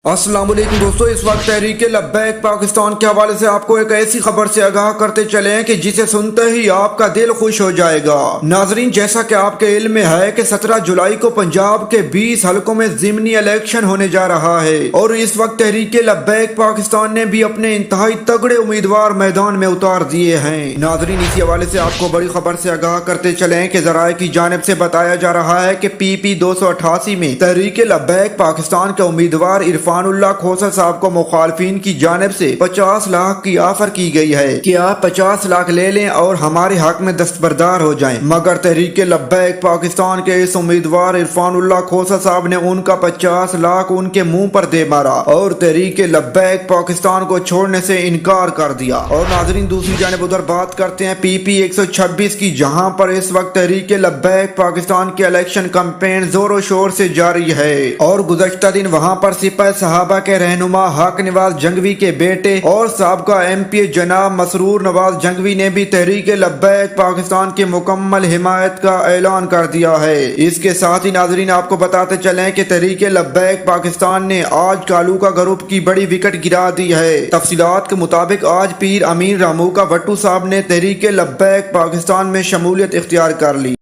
अस्सलाम वालेकुम दोस्तों, इस वक्त तहरीक लब्बैक पाकिस्तान के हवाले से आपको एक ऐसी खबर से आगाह करते चले हैं कि जिसे सुनते ही आपका दिल खुश हो जाएगा। नाजरीन, जैसा कि आपके इल्म में है कि 17 जुलाई को पंजाब के 20 हलकों में ज़िमनी इलेक्शन होने जा रहा है और इस वक्त तहरीक लब्बैक पाकिस्तान ने भी अपने इंतहाई तगड़े उम्मीदवार मैदान में उतार दिए हैं। नाजरीन, इसी हवाले से आपको बड़ी खबर से आगाह करते चले कि जराये की जानिब से बताया जा रहा है कि PP 288 में तहरीक लब्बैक पाकिस्तान के उम्मीदवार इरफानुल्लाह खोसा साहब को मुखालफिन की जानिब से 50 लाख की ऑफर की गई है कि आप 50 लाख ले लें और हमारे हक में दस्तबरदार हो जाएं। मगर तहरीक लब्बैक पाकिस्तान के इस उम्मीदवार इरफानुल्लाह खोसा साहब ने उनका 50 लाख उनके मुंह पर दे मारा और तहरीक लब्बैक पाकिस्तान को छोड़ने से इनकार कर दिया। और नाजरीन, दूसरी जानिब उधर बात करते हैं PP 126 की, जहां पर इस वक्त तहरीक लब्बैक पाकिस्तान की इलेक्शन कैंपेन जोरों शोर से जारी है और गुज़श्ता दिन वहां पर सिपाही सहाबा के रहनुमा हक नवाज जंगवी के बेटे और साबका MP जनाब मसरूर नवाज जंगवी ने भी तहरीक लब्बैक पाकिस्तान की मुकम्मल हिमायत का ऐलान कर दिया है। इसके साथ ही नाजरीन, आपको बताते चलें कि तहरीक लब्बैक पाकिस्तान ने आज कालूका ग्रुप की बड़ी विकेट गिरा दी है। तफसीलात के मुताबिक आज पीर अमीन रामू का भट्टू साहब ने तहरीक लब्बैक पाकिस्तान में शमूलियत इख्तियार कर ली।